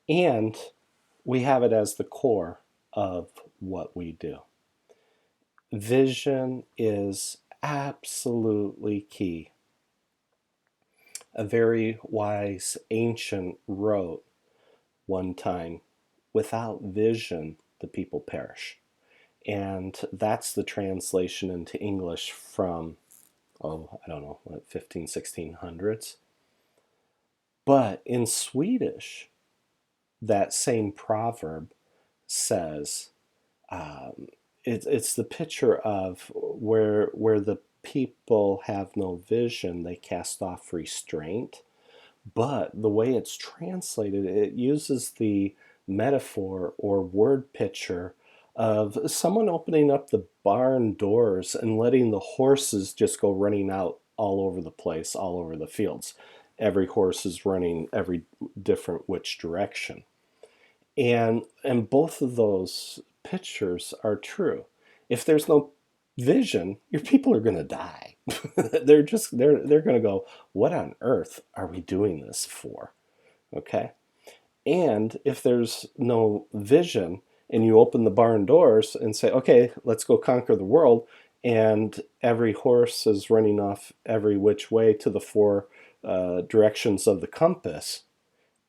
And we have it as the core of what we do. Vision is absolutely key. A very wise ancient wrote one time, without vision, the people perish. And that's the translation into English from, I don't know, what, 15, 1600s. But in Swedish, that same proverb says, it's the picture of where the people have no vision, they cast off restraint. But the way it's translated, it uses the metaphor or word picture of someone opening up the barn doors and letting the horses just go running out all over the place, all over the fields. Every horse is running every different which direction. And both of those pictures are true. If there's no vision, your people are going to die. They're going to go, what on earth are we doing this for? Okay? And if there's no vision and you open the barn doors and say, okay, let's go conquer the world, and every horse is running off every which way to the four directions of the compass,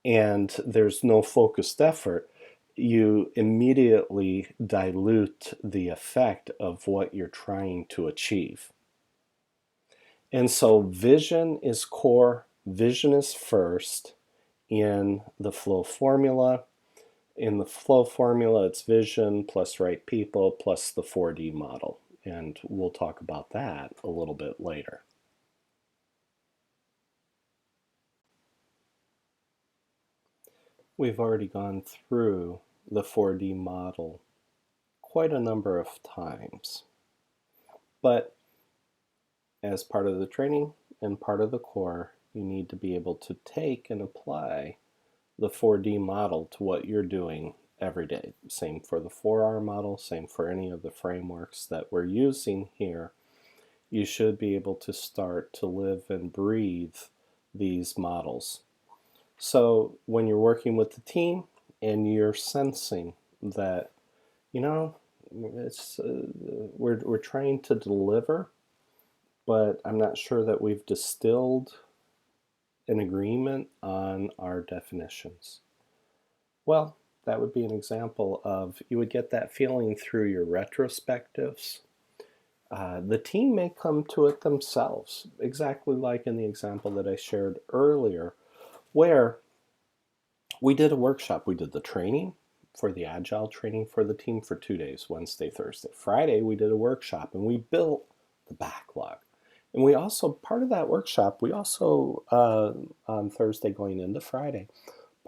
and there's no focused effort, you immediately dilute the effect of what you're trying to achieve. And so vision is core, vision is first in the flow formula. In the flow formula, it's vision plus right people plus the 4D model. And we'll talk about that a little bit later. We've already gone through the 4D model quite a number of times. But as part of the training and part of the core, you need to be able to take and apply the 4D model to what you're doing every day. Same for the 4R model, same for any of the frameworks that we're using here. You should be able to start to live and breathe these models. So when you're working with the team and you're sensing that, it's we're trying to deliver, but I'm not sure that we've distilled an agreement on our definitions. Well, that would be an example of, you would get that feeling through your retrospectives. The team may come to it themselves, exactly like in the example that I shared earlier, where we did a workshop. We did the training for the Agile training for the team for 2 days, Wednesday, Thursday. Friday, we did a workshop and we built the backlog. And we also, part of that workshop, we also, on Thursday going into Friday,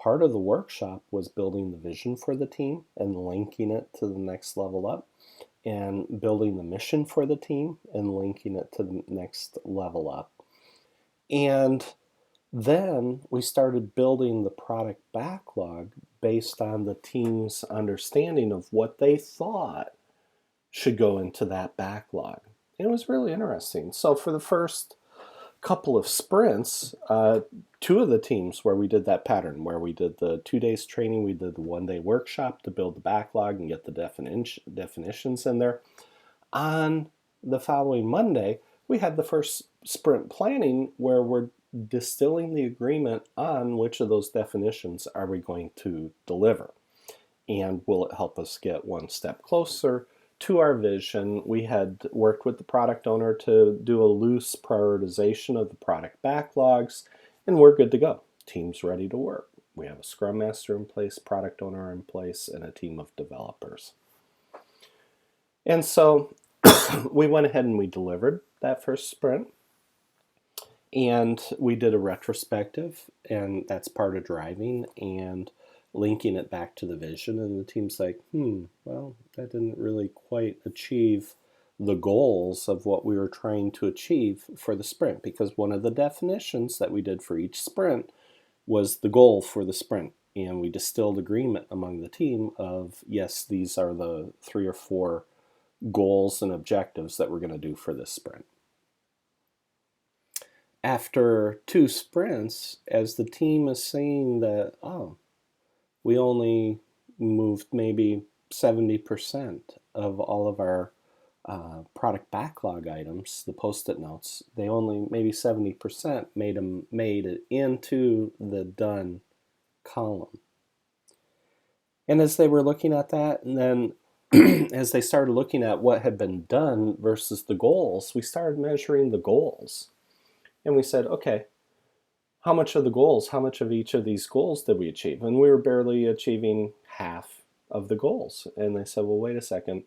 part of the workshop was building the vision for the team and linking it to the next level up, and building the mission for the team and linking it to the next level up. And then we started building the product backlog based on the team's understanding of what they thought should go into that backlog. And it was really interesting. So for the first couple of sprints, 2 of the teams where we did that pattern, where we did the 2 days training, we did the 1-day workshop to build the backlog and get the definitions in there. On the following Monday, we had the first sprint planning where we're distilling the agreement on which of those definitions are we going to deliver. And will it help us get one step closer to our vision? We had worked with the product owner to do a loose prioritization of the product backlogs, and we're good to go. Team's ready to work. We have a Scrum Master in place, product owner in place, and a team of developers. And so we went ahead and we delivered that first sprint. And we did a retrospective, and that's part of driving and linking it back to the vision. And the team's like, well, that didn't really quite achieve the goals of what we were trying to achieve for the sprint, because one of the definitions that we did for each sprint was the goal for the sprint. And we distilled agreement among the team of, yes, these are the 3 or 4 goals and objectives that we're going to do for this sprint. After 2 sprints, as the team is saying that, we only moved maybe 70% of all of our product backlog items, the post-it notes. They only, maybe 70% made it into the done column. And as they were looking at that, and then as they started looking at what had been done versus the goals, we started measuring the goals. And we said, okay, how much of the goals, how much of each of these goals did we achieve? And we were barely achieving half of the goals. And they said, well, wait a second.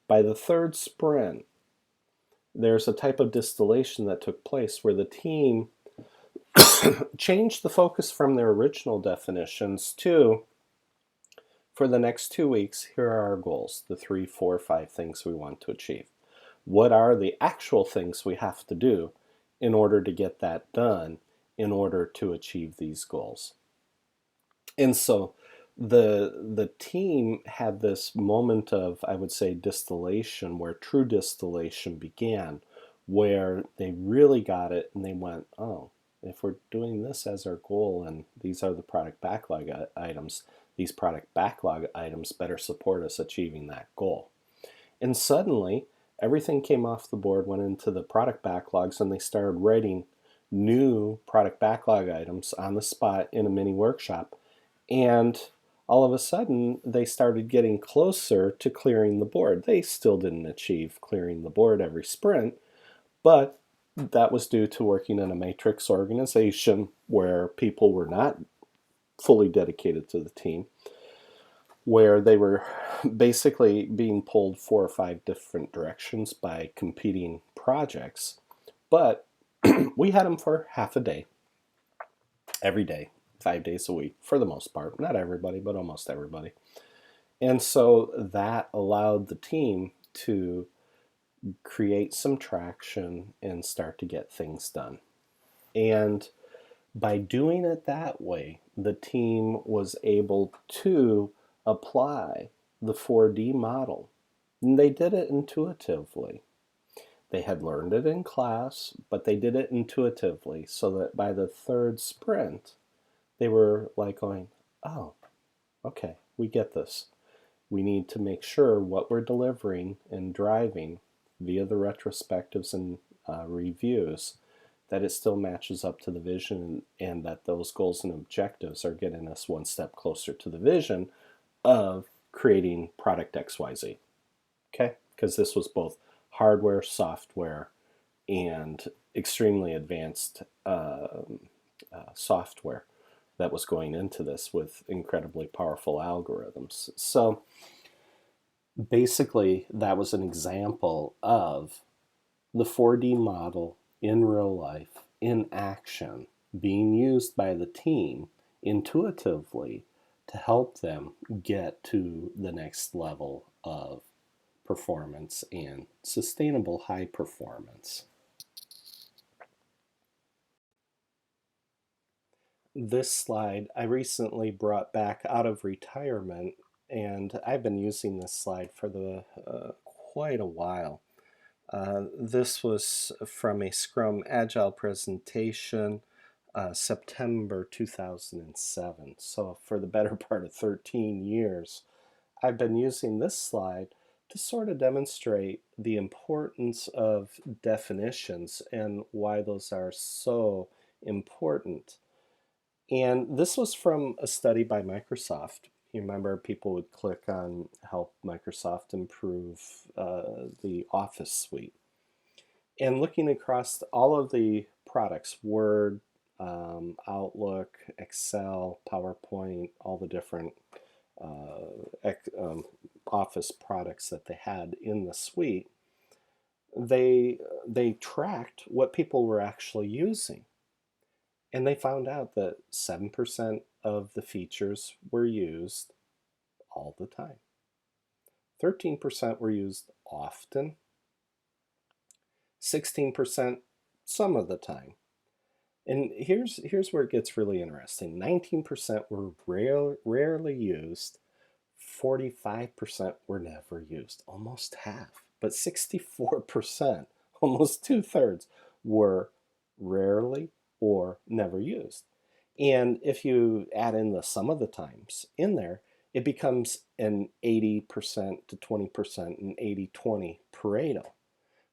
By the third sprint, there's a type of distillation that took place where the team changed the focus from their original definitions to, for the next 2 weeks, here are our goals, the 3, 4, 5 things we want to achieve. What are the actual things we have to do in order to get that done, in order to achieve these goals? And so the team had this moment of, I would say, distillation, where true distillation began, where they really got it and they went, oh, if we're doing this as our goal and these are the product backlog items, these product backlog items better support us achieving that goal. And suddenly, everything came off the board, went into the product backlogs, and they started writing new product backlog items on the spot in a mini workshop. And all of a sudden, they started getting closer to clearing the board. They still didn't achieve clearing the board every sprint, but that was due to working in a matrix organization where people were not fully dedicated to the team, where they were basically being pulled 4 or 5 different directions by competing projects. But we had them for half a day, every day, 5 days a week, for the most part. Not everybody, but almost everybody. And so that allowed the team to create some traction and start to get things done. And by doing it that way, the team was able to apply the 4D model. And they did it intuitively. They had learned it in class, but they did it intuitively, so that by the third sprint, they were like going, oh, okay, we get this. We need to make sure what we're delivering and driving via the retrospectives and reviews, that it still matches up to the vision, and that those goals and objectives are getting us one step closer to the vision of creating product XYZ. Okay? Because this was both hardware, software, and extremely advanced software that was going into this with incredibly powerful algorithms. So basically, that was an example of the 4D model in real life, in action, being used by the team intuitively to help them get to the next level of performance and sustainable high performance. This slide I recently brought back out of retirement, and I've been using this slide for quite a while. This was from a Scrum Agile presentation, September 2007. So for the better part of 13 years, I've been using this slide to sort of demonstrate the importance of definitions and why those are so important. And this was from a study by Microsoft. You remember, people would click on help Microsoft improve the Office suite. And looking across all of the products, Word, Outlook, Excel, PowerPoint, all the different Office products that they had in the suite, they tracked what people were actually using. And they found out that 7% of the features were used all the time. 13% were used often. 16% some of the time. And here's where it gets really interesting. 19% were rarely used. 45% were never used, almost half. But 64%, almost 2/3, were rarely or never used. And if you add in the sum of the times in there, it becomes an 80% to 20% and 80-20 Pareto,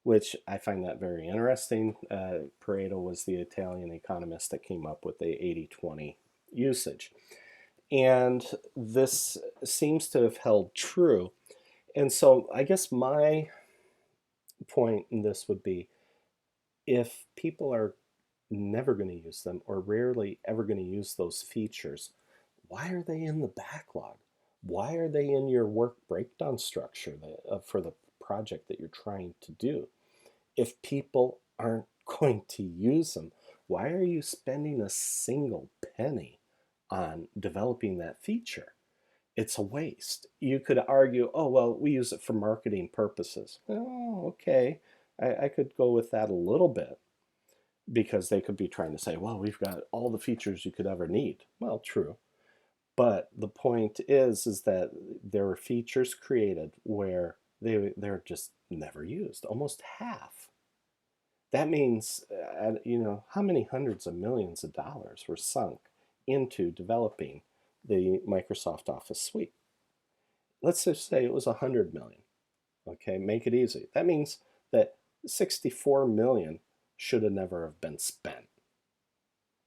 which I find that very interesting. Pareto was the Italian economist that came up with the 80-20 usage. And this seems to have held true. And so I guess my point in this would be, if people are never going to use them or rarely ever going to use those features, why are they in the backlog? Why are they in your work breakdown structure for the project that you're trying to do? If people aren't going to use them, why are you spending a single penny on developing that feature? It's a waste. You could argue, oh, well, we use it for marketing purposes. Oh, okay. I could go with that a little bit, because they could be trying to say, well, we've got all the features you could ever need. Well, true. But the point is that there were features created where they're just never used, almost half. That means, how many hundreds of millions of dollars were sunk into developing the Microsoft Office suite? Let's just say it was 100 million. Okay, make it easy. That means that 64 million should have never have been spent.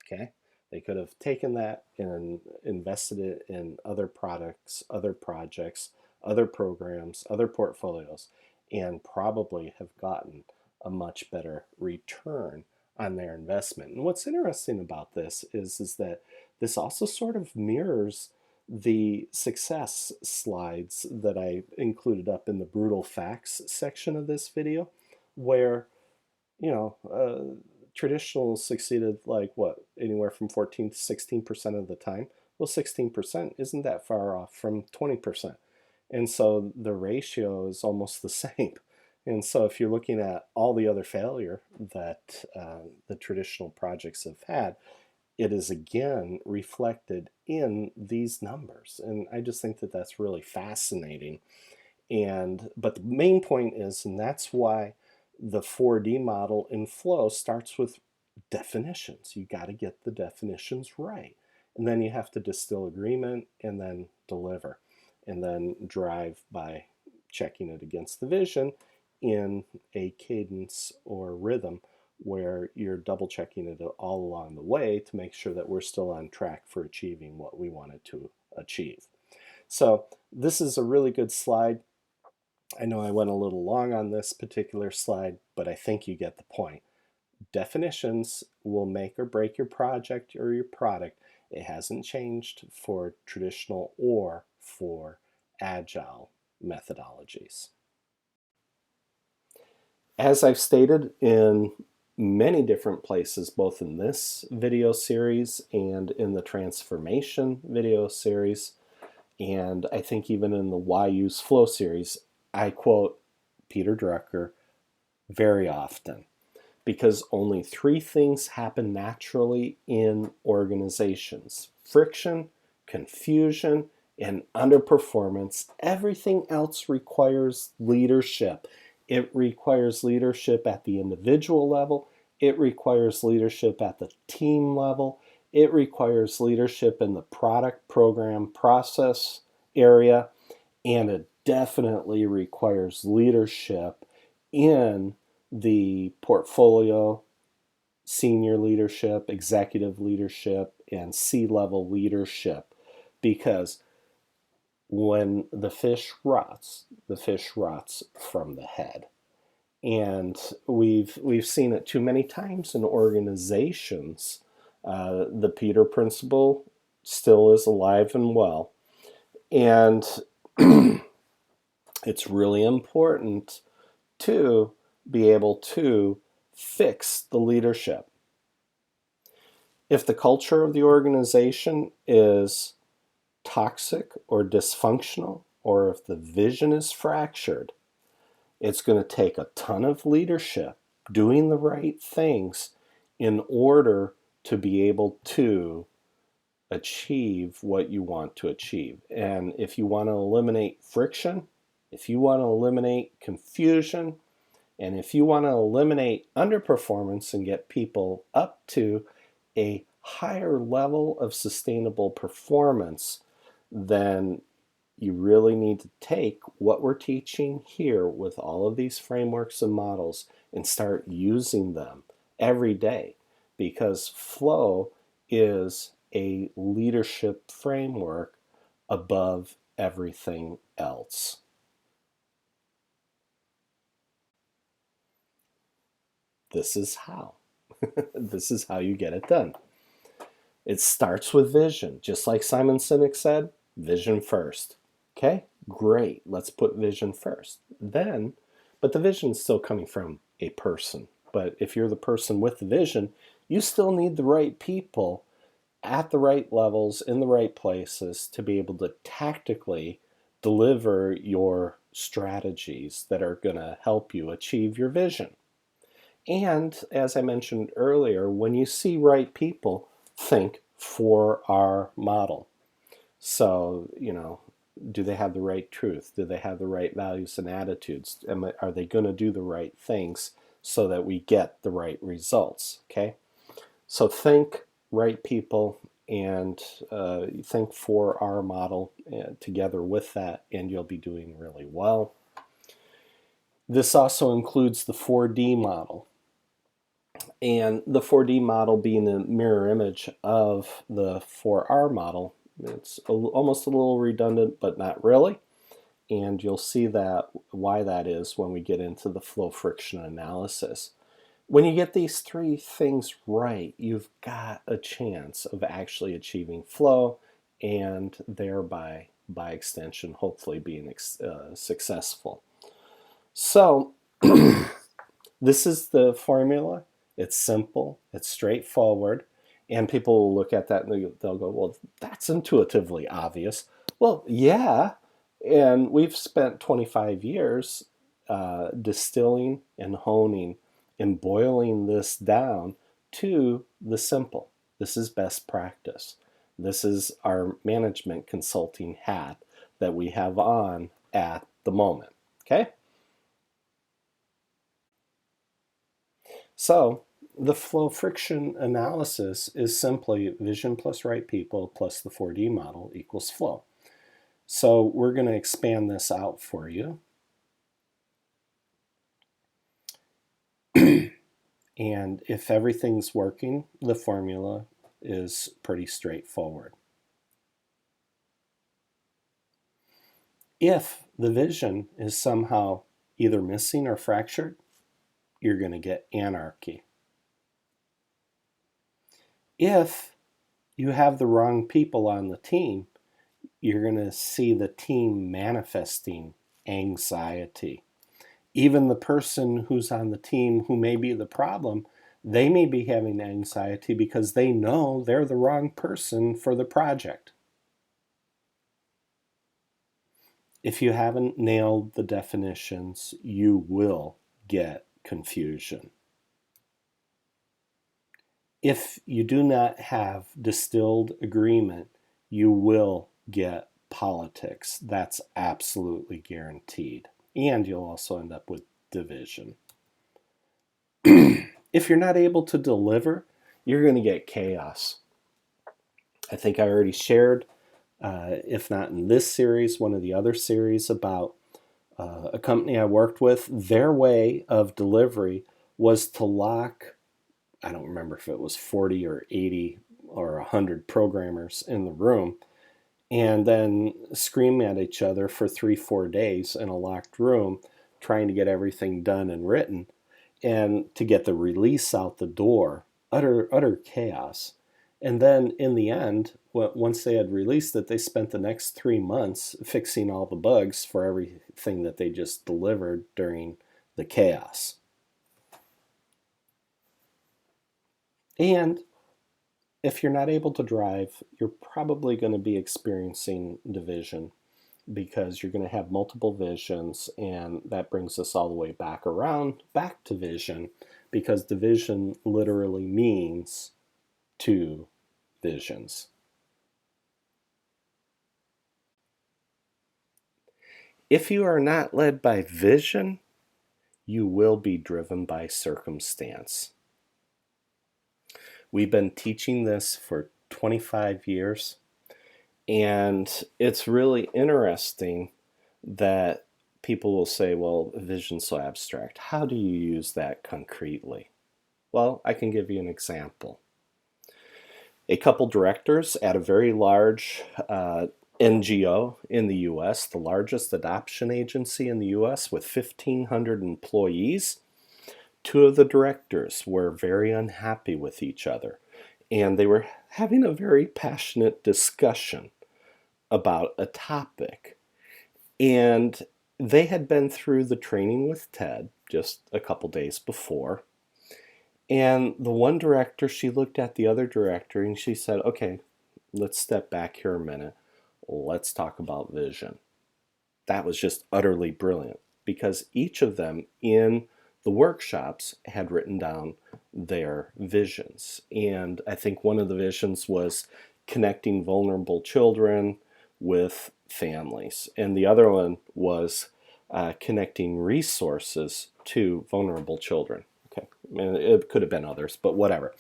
Okay, they could have taken that and invested it in other products, other projects, other programs, other portfolios, and probably have gotten a much better return on their investment. And what's interesting about this is that this also sort of mirrors the success slides that I included up in the brutal facts section of this video, where you know, traditional succeeded like what, anywhere from 14 to 16% of the time. Well, 16% isn't that far off from 20%. And so the ratio is almost the same. And so if you're looking at all the other failure that the traditional projects have had, it is again reflected in these numbers. And I just think that that's really fascinating. But the main point is, and that's why the 4D model in flow starts with definitions. You got to get the definitions right. And then you have to distill agreement and then deliver. And then drive by checking it against the vision in a cadence or rhythm where you're double checking it all along the way to make sure that we're still on track for achieving what we wanted to achieve. So this is a really good slide. I know I went a little long on this particular slide, but I think you get the point. Definitions will make or break your project or your product. It hasn't changed for traditional or for agile methodologies. As I've stated in many different places, both in this video series and in the transformation video series, and I think even in the Why Use Flow series, I quote Peter Drucker very often, because only three things happen naturally in organizations: friction, confusion, and underperformance. Everything else requires leadership. It requires leadership at the individual level. It requires leadership at the team level. It requires leadership in the product, program, process area. And it definitely requires leadership in the portfolio, senior leadership, executive leadership, and C-level leadership. Because when the fish rots from the head. And we've seen it too many times in organizations. The Peter Principle still is alive and well. And it's really important to be able to fix the leadership. If the culture of the organization is toxic or dysfunctional, or if the vision is fractured, it's going to take a ton of leadership doing the right things in order to be able to achieve what you want to achieve. And if you want to eliminate friction, if you want to eliminate confusion, and if you want to eliminate underperformance and get people up to a higher level of sustainable performance, then you really need to take what we're teaching here with all of these frameworks and models and start using them every day, because flow is a leadership framework above everything else. This is how. This is how you get it done. It starts with vision. Just like Simon Sinek said, vision first. Okay, great. Let's put vision first. Then, but the vision is still coming from a person. But if you're the person with the vision, you still need the right people at the right levels, in the right places to be able to tactically deliver your strategies that are going to help you achieve your vision. And as I mentioned earlier, when you see right people, think for our model. So, do they have the right truth? Do they have the right values and attitudes? Are they going to do the right things so that we get the right results? Okay. So think right people and think for our model together with that, and you'll be doing really well. This also includes the 4D model. And the 4D model being a mirror image of the 4R model. It's almost a little redundant, but not really. And you'll see that why that is when we get into the flow friction analysis. When you get these three things right, you've got a chance of actually achieving flow and thereby, by extension, hopefully being successful. So this is the formula. It's simple, it's straightforward, and people will look at that and they'll go, well, that's intuitively obvious. Well, yeah, and we've spent 25 years distilling and honing and boiling this down to the simple. This is best practice. This is our management consulting hat that we have on at the moment, okay? So the flow friction analysis is simply vision plus right people plus the 4D model equals flow. So we're going to expand this out for you. And if everything's working, the formula is pretty straightforward. If the vision is somehow either missing or fractured, you're going to get anarchy. If you have the wrong people on the team, you're going to see the team manifesting anxiety. Even the person who's on the team who may be the problem, they may be having anxiety because they know they're the wrong person for the project. If you haven't nailed the definitions, you will get confusion. If you do not have distilled agreement, you will get politics. That's absolutely guaranteed. And you'll also end up with division. If you're not able to deliver, you're going to get chaos. I think I already shared, if not in this series, one of the other series about a company I worked with. Their way of delivery was to lock, I don't remember if it was 40 or 80 or 100 programmers in the room, and then scream at each other for 3-4 days in a locked room, trying to get everything done and written, and to get the release out the door. Utter chaos. And then in the end, once they had released it, they spent the next 3 months fixing all the bugs for everything that they just delivered during the chaos. And if you're not able to drive, you're probably going to be experiencing division because you're going to have multiple visions, and that brings us all the way back to vision, because division literally means two visions. If you are not led by vision, you will be driven by circumstance. We've been teaching this for 25 years, and it's really interesting that people will say, well, vision's so abstract. How do you use that concretely? Well, I can give you an example. A couple directors at a very large NGO in the US, the largest adoption agency in the US with 1,500 employees, two of the directors were very unhappy with each other, and they were having a very passionate discussion about a topic. And they had been through the training with Ted just a couple days before. And the one director, she looked at the other director and she said, okay, let's step back here a minute. Let's talk about vision. That was just utterly brilliant because each of them in the workshops had written down their visions. And I think one of the visions was connecting vulnerable children with families. And the other one was connecting resources to vulnerable children. Okay, and it could have been others, but whatever.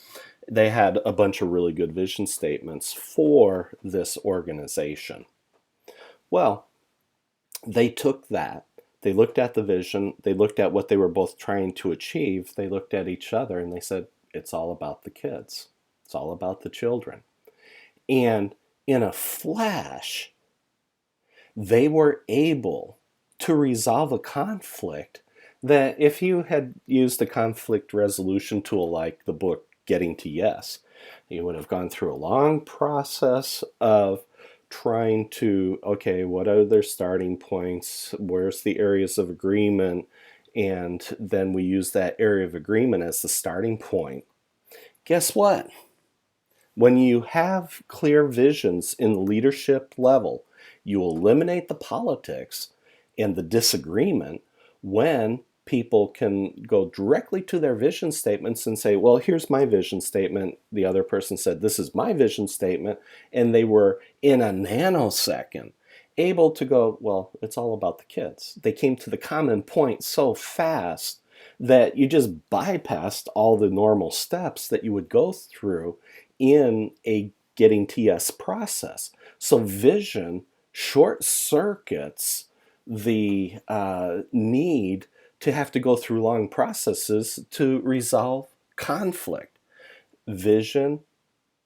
They had a bunch of really good vision statements for this organization. Well, they took that, they looked at the vision, they looked at what they were both trying to achieve, they looked at each other and they said, it's all about the kids. It's all about the children. And in a flash, they were able to resolve a conflict that if you had used a conflict resolution tool like the book Getting to Yes, you would have gone through a long process of trying to, okay, what are their starting points? Where's the areas of agreement? And then we use that area of agreement as the starting point. Guess what? When you have clear visions in the leadership level, you eliminate the politics and the disagreement when people can go directly to their vision statements and say, well, here's my vision statement. The other person said, this is my vision statement. And they were in a nanosecond able to go, well, it's all about the kids. They came to the common point so fast that you just bypassed all the normal steps that you would go through in a getting TS process. So vision short circuits the need to have to go through long processes to resolve conflict. Vision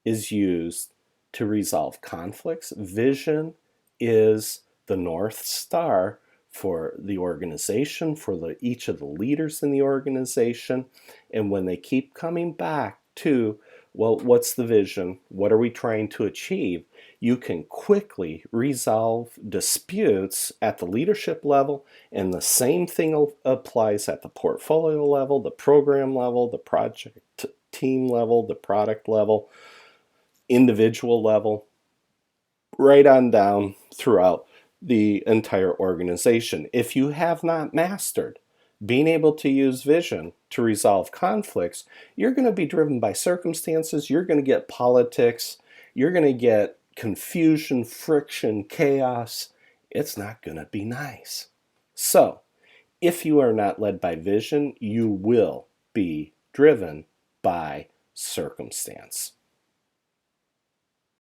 is used to resolve conflicts. Vision is the North Star for the organization, for each of the leaders in the organization. And when they keep coming back to, well, what's the vision? What are we trying to achieve? You can quickly resolve disputes at the leadership level, and the same thing applies at the portfolio level, the program level, the project team level, the product level, individual level, right on down throughout the entire organization. If you have not mastered being able to use vision to resolve conflicts, you're going to be driven by circumstances, you're going to get politics, you're going to get confusion, friction, chaos. It's not going to be nice. So, if you are not led by vision, you will be driven by circumstance.